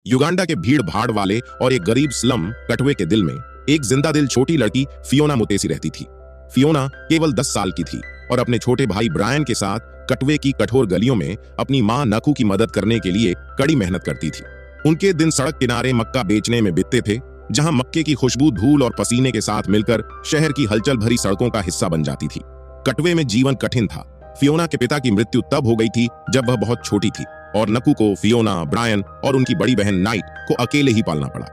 Uganda के भीड़ भाड़ वाले और एक गरीब स्लम कटवे के दिल में एक जिंदा दिल छोटी लड़की फियोना मुतेसी रहती थी। फियोना केवल 10 साल की थी और अपने छोटे भाई ब्रायन के साथ कटवे की कठोर गलियों में अपनी मां नकू की मदद करने के लिए कड़ी मेहनत करती थी। उनके दिन सड़क किनारे मक्का बेचने में बीतते थे, जहां मक्के की खुशबू धूल और पसीने के साथ मिलकर शहर की हलचल भरी सड़कों का हिस्सा बन जाती थी। कटवे में जीवन कठिन था। फियोना के पिता की मृत्यु तब हो गई थी जब वह बहुत छोटी थी और नकू को फियोना, ब्रायन और उनकी बड़ी बहन नाइट को अकेले ही पालना पड़ा।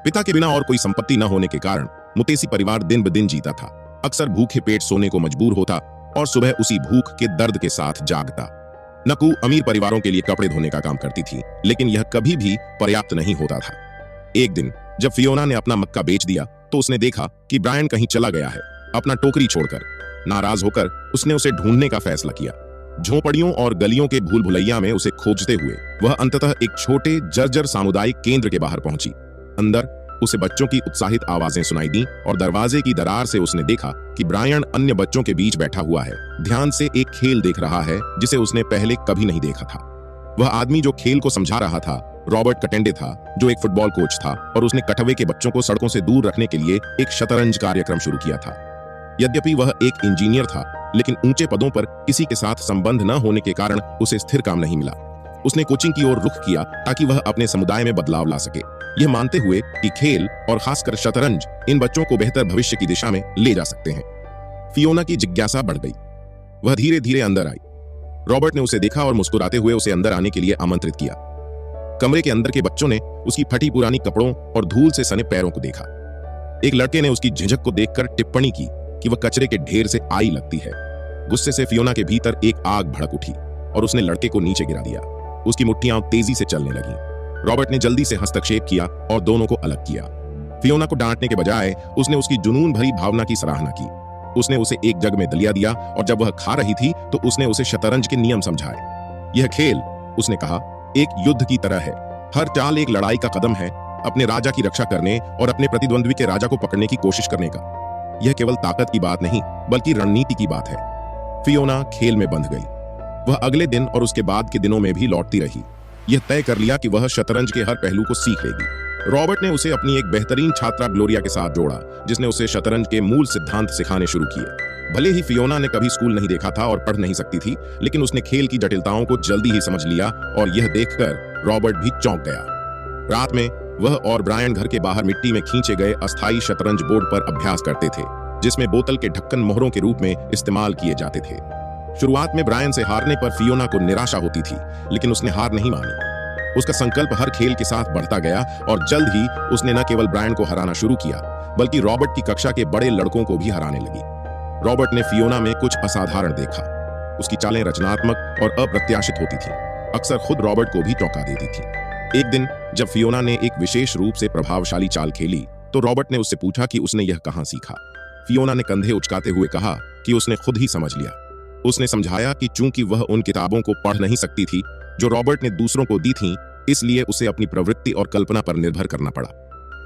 पिता के बिना और कोई संपत्ति न होने के कारण मुतेसी परिवार दिन ब दिन जीता था। अक्सर भूखे पेट सोने को मजबूर होता और सुबह उसी भूख के दर्द के साथ जागता। नकू अमीर परिवारों के लिए कपड़े धोने का काम करती थी, लेकिन यह कभी भी पर्याप्त नहीं होता था। एक दिन जब फियोना ने अपना मक्का बेच दिया तो उसने देखा कि ब्रायन कहीं चला गया है। अपना टोकरी छोड़कर नाराज होकर उसने उसे ढूंढने का फैसला किया। झोपड़ियों और गलियों के भूल भुलैया में उसे खोजते हुए वह अंततः एक छोटे जर्जर सामुदायिक केंद्र के बाहर पहुंची। अंदर उसे बच्चों की उत्साहित आवाजें सुनाई दी और दरवाजे की दरार से उसने देखा कि ब्रायन अन्य बच्चों के बीच बैठा हुआ है, ध्यान से एक खेल देख रहा है जिसे उसने पहले कभी नहीं देखा था। वह आदमी जो खेल को समझा रहा था रॉबर्ट कटेंडे था, जो एक फुटबॉल कोच था और उसने कटवे के बच्चों को सड़कों से दूर रखने के लिए एक शतरंज कार्यक्रम शुरू किया था। यद्यपि वह एक इंजीनियर था, लेकिन ऊंचे पदों पर किसी के साथ संबंध न होने के कारण उसे स्थिर काम नहीं मिला। उसने कोचिंग की ओर रुख किया ताकि वह अपने समुदाय में बदलाव ला सके, यह मानते हुए कि खेल और खासकर शतरंज इन बच्चों को बेहतर भविष्य की दिशा में ले जा सकते हैं। फियोना की जिज्ञासा बढ़ गई। वह धीरे धीरे अंदर आई। रॉबर्ट ने उसे देखा और मुस्कुराते हुए उसे अंदर आने के लिए आमंत्रित किया। कमरे के अंदर के बच्चों ने उसकी फटी पुरानी कपड़ों और धूल से सने पैरों को देखा। एक लड़के ने उसकी झिझक को देखकर टिप्पणी की कि वह कचरे के ढेर से आई लगती है। गुस्से से फियोना के भीतर एक आग भड़क उठी और उसने लड़के को नीचे गिरा दिया। उसकी मुट्ठियां तेजी से चलने लगीं। रॉबर्ट ने जल्दी से हस्तक्षेप किया और दोनों को अलग किया। फियोना को डांटने के बजाय उसने उसकी जुनून भरी भावना की सराहना की। उसने उसे एक जग में दलिया दिया और जब वह खा रही थी तो उसने उसे शतरंज के नियम समझाए। यह खेल, उसने कहा, एक युद्ध की तरह है। हर चाल एक लड़ाई का कदम है, अपने राजा की रक्षा करने और अपने प्रतिद्वंद्वी के राजा को पकड़ने की कोशिश करने का। यह केवल ताकत की बात नहीं बल्कि रणनीति की बात है। फियोना खेल में बंध गई। वह अगले दिन और उसके बाद के दिनों में भी लौटती रही। यह तय कर लिया कि वह शतरंज के हर पहलू को सीख लेगी। रॉबर्ट ने उसे अपनी एक बेहतरीन छात्रा ग्लोरिया के साथ जोड़ा, जिसने उसे शतरंज के मूल सिद्धांत सिखाने शुरू किए। भले ही फियोना ने कभी स्कूल नहीं देखा था और पढ़ नहीं सकती थी, लेकिन उसने खेल की जटिलताओं को जल्दी ही समझ लिया और यह देखकर रॉबर्ट भी चौंक गया। रात में वह और ब्रायन घर के बाहर मिट्टी में खींचे गए अस्थायी शतरंज बोर्ड पर अभ्यास करते थे, जिसमें बोतल के ढक्कन मोहरों के रूप में इस्तेमाल किए जाते थे। शुरुआत में ब्रायन से हारने पर फियोना को निराशा होती थी, लेकिन उसने हार नहीं मानी। उसका संकल्प हर खेल के साथ बढ़ता गया और जल्द ही उसने न केवल ब्रायन को हराना शुरू किया, बल्कि रॉबर्ट की कक्षा के बड़े लड़कों को भी हराने लगी। रॉबर्ट ने फियोना में कुछ असाधारण देखा। उसकी चालें रचनात्मक और अप्रत्याशित होती थीं, अक्सर खुद रॉबर्ट को भी चौंका देती थी। एक दिन जब फियोना ने एक विशेष रूप से प्रभावशाली चाल खेली तो रॉबर्ट ने उससे पूछा कि उसने यह कहां सीखा। फियोना ने कंधे उचकाते हुए कहा कि उसने खुद ही समझ लिया। उसने समझाया कि चूंकि वह उन किताबों को पढ़ नहीं सकती थी जो रॉबर्ट ने दूसरों को दी थीं, इसलिए उसे अपनी प्रवृत्ति और कल्पना पर निर्भर करना पड़ा।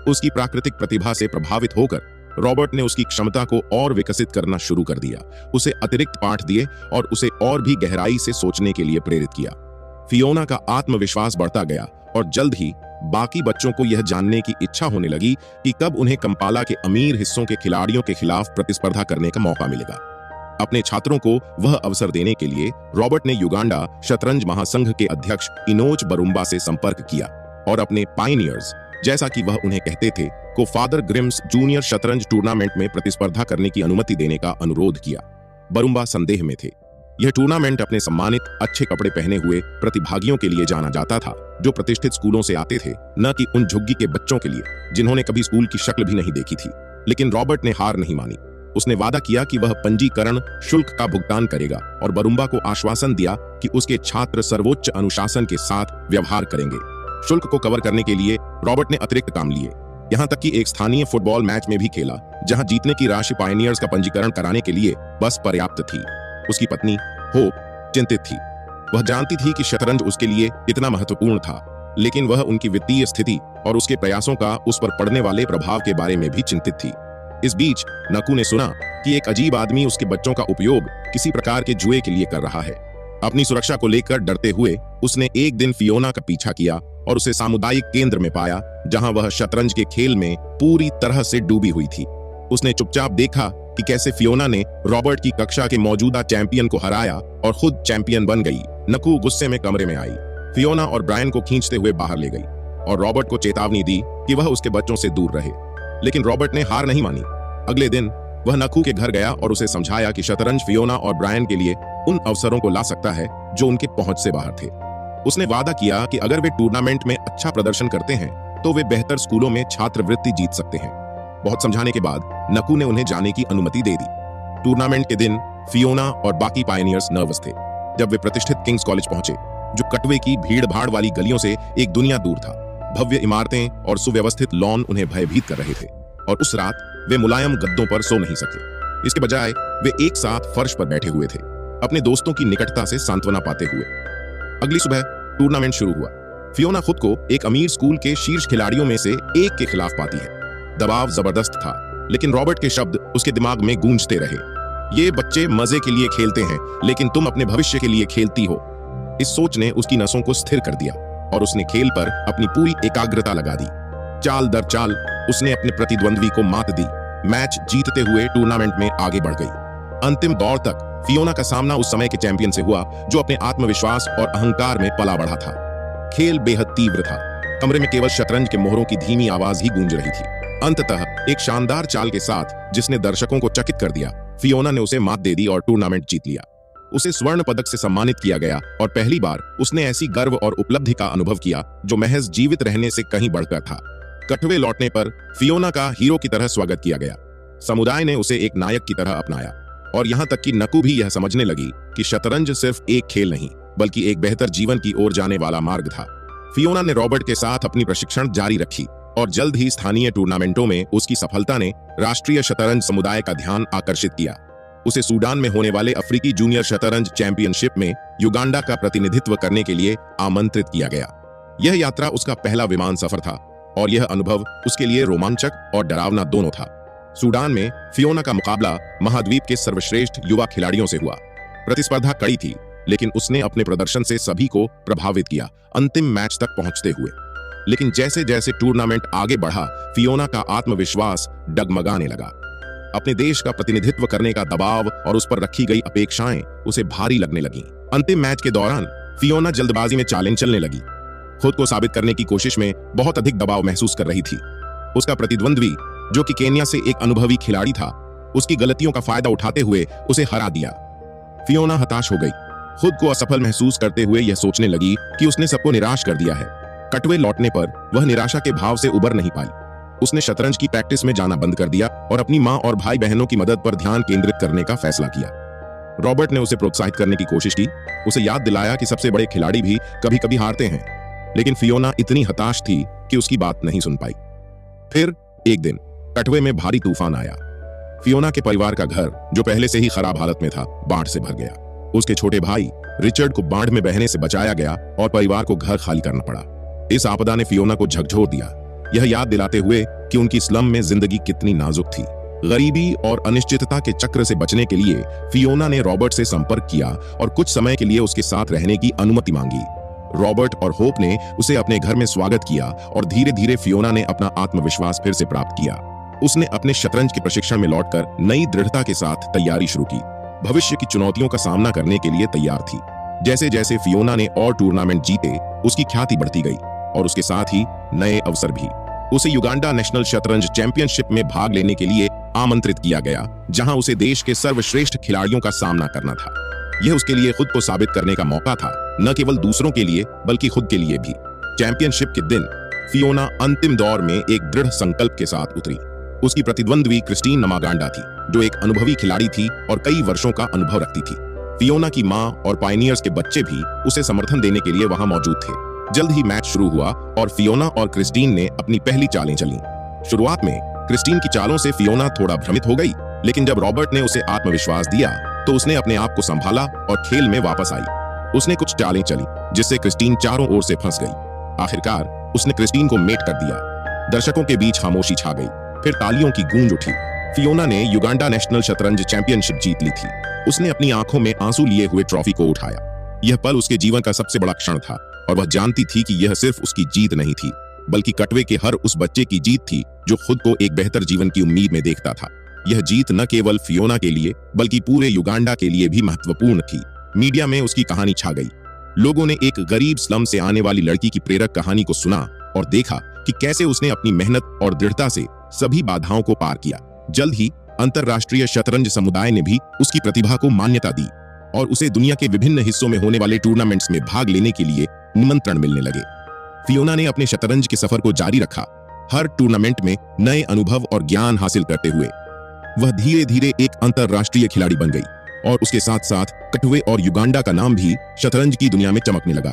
उसकी प्राकृतिक प्रतिभा से प्रभावित होकर रॉबर्ट ने उसकी क्षमता को और विकसित करना शुरू कर दिया, उसे अतिरिक्त पाठ दिए और उसे और भी गहराई से सोचने के लिए प्रेरित किया। फियोना का आत्मविश्वास बढ़ता गया और जल्द ही बाकी बच्चों को यह जानने की इच्छा होने लगी कि कब उन्हें कंपाला के अमीर हिस्सों के खिलाड़ियों के खिलाफ प्रतिस्पर्धा करने का मौका मिलेगा। अपने छात्रों को वह अवसर देने के लिए रॉबर्ट ने युगांडा शतरंज महासंघ के अध्यक्ष इनोच बरुम्बा से संपर्क किया और अपने पायनियर्स, जैसा कि वह उन्हें कहते थे, को फादर ग्रिम्स जूनियर शतरंज टूर्नामेंट में प्रतिस्पर्धा करने की अनुमति देने का अनुरोध किया। बरुम्बा संदेह में थे। यह टूर्नामेंट अपने सम्मानित अच्छे कपड़े पहने हुए प्रतिभागियों के लिए जाना जाता था, जो प्रतिष्ठित स्कूलों से आते थे, न कि उन झुग्गी के बच्चों के लिए जिन्होंने कभी स्कूल की शक्ल भी नहीं देखी थी। लेकिन रॉबर्ट ने हार नहीं मानी। उसने वादा किया कि वह पंजीकरण शुल्क का भुगतान करेगा और बरुम्बा को आश्वासन दिया कि उसके छात्र सर्वोच्च अनुशासन के साथ व्यवहार करेंगे। शुल्क को कवर करने के लिए रॉबर्ट ने अतिरिक्त काम लिए, यहाँ तक कि एक स्थानीय फुटबॉल मैच में भी खेला, जहां जीतने की राशि पायनियर्स का पंजीकरण कराने के लिए बस पर्याप्त थी। उसकी पत्नी होप चिंतित थी। वह जानती थी कि शतरंज उसके लिए इतना महत्वपूर्ण था, लेकिन वह उनकी वित्तीय स्थिति और उसके प्रयासों का उस पर पड़ने वाले प्रभाव के बारे में भी चिंतित थी। इस बीच नकू ने सुना कि एक अजीब आदमी उसके बच्चों का उपयोग किसी प्रकार के जुए के लिए कर रहा है। अपनी सुरक्षा को लेकर डरते हुए उसने एक दिन फियोना का पीछा किया और उसे सामुदायिक केंद्र में पाया, जहां वह शतरंज के खेल में पूरी तरह से डूबी हुई थी। उसने चुपचाप देखा कि कैसे फियोना ने रॉबर्ट की कक्षा के मौजूदा चैंपियन को हराया और खुद चैंपियन बन गई। नकू गुस्से में कमरे में आई, फियोना और ब्रायन को खींचते हुए बाहर ले गई और रॉबर्ट को चेतावनी दी कि वह उसके बच्चों से दूर रहे। लेकिन रॉबर्ट ने हार नहीं मानी। अगले दिन वह नकू के घर गया और उसे समझाया कि शतरंज फियोना और ब्रायन के लिए उन अवसरों को ला सकता है जो उनके पहुंच से बाहर थे। उसने वादा किया कि अगर वे टूर्नामेंट में अच्छा प्रदर्शन करते हैं तो वे बेहतर स्कूलों में छात्रवृत्ति जीत सकते हैं। बहुत समझाने के बाद नकू ने उन्हें जाने की अनुमति दे दी। टूर्नामेंट के दिन फियोना और बाकी पायनियर्स नर्वस थे। जब वे प्रतिष्ठित किंग्स कॉलेज पहुंचे, जो कटवे की भीड़-भाड़ वाली गलियों से एक दुनिया दूर था, भव्य इमारतें और सुव्यवस्थित लॉन उन्हें भयभीत कर रहे थे और उस रात वे मुलायम गद्दों पर सो नहीं सके। इसके बजाय वे एक साथ फर्श पर बैठे हुए थे, अपने दोस्तों की निकटता से सांत्वना पाते हुए। अगली सुबह टूर्नामेंट शुरू हुआ। फियोना खुद को एक अमीर स्कूल के शीर्ष खिलाड़ियों में से एक के खिलाफ पाती है। दबाव जबरदस्त था, लेकिन रॉबर्ट के शब्द उसके दिमाग में गूंजते रहे। ये बच्चे मजे के लिए खेलते हैं, लेकिन तुम अपने भविष्य के लिए खेलती हो। इस सोच ने उसकी नसों को स्थिर कर दिया और उसने खेल पर अपनी पूरी एकाग्रता लगा दी। चाल दर चाल उसने अपने प्रतिद्वंद्वी को मात दी। मैच जीतते हुए टूर्नामेंट में आगे बढ़ गई। अंतिम दौर तक फियोना का सामना उस समय के चैंपियन से हुआ जो अपने आत्मविश्वास और अहंकार में पला बढ़ा था। खेल बेहद तीव्र था। कमरे में केवल शतरंज के मोहरों की धीमी आवाज ही गूंज रही थी। अंततः एक शानदार चाल के साथ, जिसने दर्शकों को चकित कर दिया, फियोना ने उसे मात दे दी और टूर्नामेंट जीत लिया। उसे स्वर्ण पदक से सम्मानित किया गया और पहली बार उसने ऐसी गर्व और उपलब्धि का अनुभव किया जो महज जीवित रहने से कहीं बढ़कर था। कटवे लौटने पर फियोना का हीरो की तरह स्वागत किया गया। समुदाय ने उसे एक नायक की तरह अपनाया और यहाँ तक कि नकू भी यह समझने लगी कि शतरंज सिर्फ एक खेल नहीं, बल्कि एक बेहतर जीवन की ओर जाने वाला मार्ग था। फियोना ने रॉबर्ट के साथ अपनी प्रशिक्षण जारी रखी और जल्द ही स्थानीय टूर्नामेंटों में उसकी सफलता ने राष्ट्रीय शतरंज समुदाय का ध्यान आकर्षित किया। उसे सूडान में होने वाले अफ्रीकी जूनियर शतरंज चैंपियनशिप में युगांडा का प्रतिनिधित्व करने के लिए आमंत्रित किया गया। यह यात्रा उसका पहला विमान सफर था और यह अनुभव उसके लिए रोमांचक और डरावना दोनों था। सूडान में फियोना का मुकाबला महाद्वीप के सर्वश्रेष्ठ युवा खिलाड़ियों से हुआ। प्रतिस्पर्धा कड़ी थी, लेकिन उसने अपने प्रदर्शन से सभी को प्रभावित किया, अंतिम मैच तक पहुंचते हुए। लेकिन जैसे जैसे टूर्नामेंट आगे बढ़ा, फियोना का आत्मविश्वास डगमगाने लगा। अपने देश का प्रतिनिधित्व करने का दबाव और उस पर रखी गई अपेक्षाएं उसे भारी लगने लगीं। अंतिम मैच के दौरान फियोना जल्दबाजी में चालें चलने लगी। खुद को साबित करने की कोशिश में बहुत अधिक दबाव महसूस कर रही थी। उसका प्रतिद्वंद्वी, जो कि केन्या से एक अनुभवी खिलाड़ी था, उसकी गलतियों का फायदा उठाते हुए उसे हरा दिया। फियोना हताश हो गई। खुद को असफल महसूस करते हुए यह सोचने लगी कि उसने सबको निराश कर दिया है। कटवे लौटने पर वह निराशा के भाव से उबर नहीं पाई। उसने शतरंज की प्रैक्टिस में जाना बंद कर दिया और अपनी मां और भाई बहनों की मदद पर ध्यान केंद्रित करने का फैसला किया। रॉबर्ट ने उसे प्रोत्साहित करने की कोशिश की, उसे याद दिलाया कि सबसे बड़े खिलाड़ी भी कभी-कभी हारते हैं। लेकिन फियोना इतनी हताश थी कि उसकी बात नहीं सुन पाई। फिर एक दिन कटवे में भारी तूफान आया। फियोना के परिवार का घर, जो पहले से ही खराब हालत में था, बाढ़ से भर गया। उसके छोटे भाई रिचर्ड को बाढ़ में बहने से बचाया गया और परिवार को घर खाली करना पड़ा। इस आपदा ने फियोना को झकझोर दिया, यह याद दिलाते हुए कि उनकी स्लम में जिंदगी कितनी नाजुक थी। गरीबी और अनिश्चितता के चक्र से बचने के लिए फियोना ने रॉबर्ट से संपर्क किया और कुछ समय के लिए उसके साथ रहने की अनुमति मांगी। रॉबर्ट और होप ने उसे अपने घर में स्वागत किया और धीरे धीरे फियोना ने अपना आत्मविश्वास फिर से प्राप्त किया। उसने अपने शतरंज के प्रशिक्षण में लौटकर नई दृढ़ता के साथ तैयारी शुरू की। भविष्य की चुनौतियों का सामना करने के लिए तैयार थी। जैसे जैसे फियोना ने और टूर्नामेंट जीते, उसकी ख्याति बढ़ती गई और उसके साथ ही नए अवसर भी। उसे युगांडा नेशनल शतरंज चैंपियनशिप में भाग लेने के लिए आमंत्रित किया गया, जहां उसे देश के सर्वश्रेष्ठ खिलाड़ियों का सामना करना था। यह उसके लिए खुद को साबित करने का मौका था, न केवल दूसरों के लिए बल्कि खुद के लिए भी। चैंपियनशिप के दिन फियोना अंतिम दौर में एक दृढ़ संकल्प के साथ उतरी। उसकी प्रतिद्वंद्वी क्रिस्टीन नमागांडा थी, जो एक अनुभवी खिलाड़ी थी और कई वर्षों का अनुभव रखती थी। फियोना की मां और पायनियर्स के बच्चे भी उसे समर्थन देने के लिए वहां मौजूद थे। जल्द ही मैच शुरू हुआ और फियोना और क्रिस्टीन ने अपनी पहली चालें चली। शुरुआत में क्रिस्टीन की चालों से फियोना थोड़ा भ्रमित हो गई, लेकिन जब रॉबर्ट ने उसे आत्मविश्वास दिया तो उसने अपने आप को संभाला और खेल में वापस आई। उसने कुछ चालें चली, जिससे क्रिस्टीन चारों ओर से फंस गई। आखिरकार उसने क्रिस्टीन को मेट कर दिया। दर्शकों के बीच खामोशी छा गई, फिर तालियों की गूंज उठी। फियोना ने युगांडा नेशनल शतरंज चैंपियनशिप जीत ली थी। उसने अपनी आंखों में आंसू लिए हुए ट्रॉफी को उठाया। यह पल उसके जीवन का सबसे बड़ा क्षण था और वह जानती थी कि यह सिर्फ उसकी जीत नहीं थी, बल्कि कटवे के हर उस बच्चे की जीत थी जो खुद को एक बेहतर जीवन की उम्मीद में देखता था। यह जीत न केवल फियोना के लिए बल्कि पूरे युगांडा के लिए भी महत्वपूर्ण थी। मीडिया में उसकी कहानी छा गई। लोगों ने एक गरीब स्लम से आने वाली लड़की की प्रेरक कहानी को सुना और देखा कि कैसे उसने अपनी मेहनत और दृढ़ता से सभी बाधाओं को पार किया। जल्द ही अंतरराष्ट्रीय शतरंज समुदाय ने भी उसकी प्रतिभा को मान्यता दी और उसे दुनिया के विभिन्न हिस्सों में होने वाले टूर्नामेंट्स में भाग लेने के लिए निमंत्रण मिलने लगे। फियोना ने अपने शतरंज के सफर को जारी रखा, हर टूर्नामेंट में नए अनुभव और ज्ञान हासिल करते हुए वह धीरे धीरे एक अंतरराष्ट्रीय खिलाड़ी बन गई और उसके साथ साथ कटवे और युगांडा का नाम भी शतरंज की दुनिया में चमकने लगा।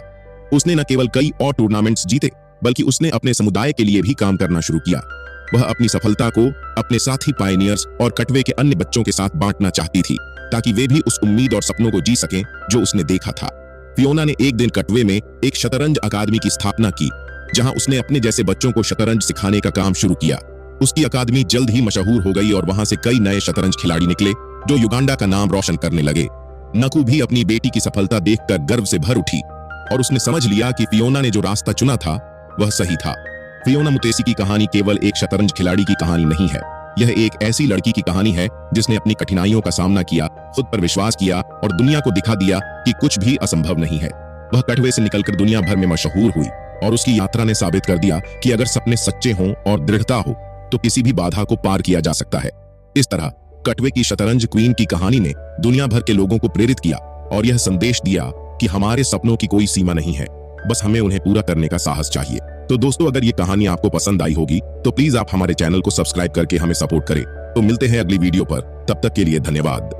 उसने न केवल कई और टूर्नामेंट्स जीते बल्कि उसने अपने समुदाय के लिए भी काम करना शुरू किया। वह अपनी सफलता को अपने साथी पायनियर्स और कटवे के अन्य बच्चों के साथ बांटना चाहती थी ताकि वे भी उस उम्मीद और सपनों को जी सकें जो उसने देखा था। फियोना ने एक दिन कटवे में एक शतरंज अकादमी की स्थापना की जहां उसने अपने जैसे बच्चों को शतरंज सिखाने का काम शुरू किया। उसकी अकादमी जल्द ही मशहूर हो गई और वहां से कई नए शतरंज खिलाड़ी निकले जो युगांडा का नाम रोशन करने लगे। नकू भी अपनी बेटी की सफलता देखकर गर्व से भर उठी और उसने समझ लिया कि फियोना ने जो रास्ता चुना था वह सही था। फियोना मुतेसी की कहानी केवल एक शतरंज खिलाड़ी की कहानी नहीं है, यह एक ऐसी लड़की की कहानी है जिसने अपनी कठिनाइयों का सामना किया, खुद पर विश्वास किया और दुनिया को दिखा दिया कि कुछ भी असंभव नहीं है। वह कटवे से निकलकर दुनिया भर में मशहूर हुई और उसकी यात्रा ने साबित कर दिया कि अगर सपने सच्चे हों और दृढ़ता हो तो किसी भी बाधा को पार किया जा सकता है। इस तरह कटवे की शतरंज क्वीन की कहानी ने दुनिया भर के लोगों को प्रेरित किया और यह संदेश दिया कि हमारे सपनों की कोई सीमा नहीं है, बस हमें उन्हें पूरा करने का साहस चाहिए। तो दोस्तों, अगर ये कहानी आपको पसंद आई होगी तो प्लीज आप हमारे चैनल को सब्सक्राइब करके हमें सपोर्ट करें। तो मिलते हैं अगली वीडियो पर, तब तक के लिए धन्यवाद।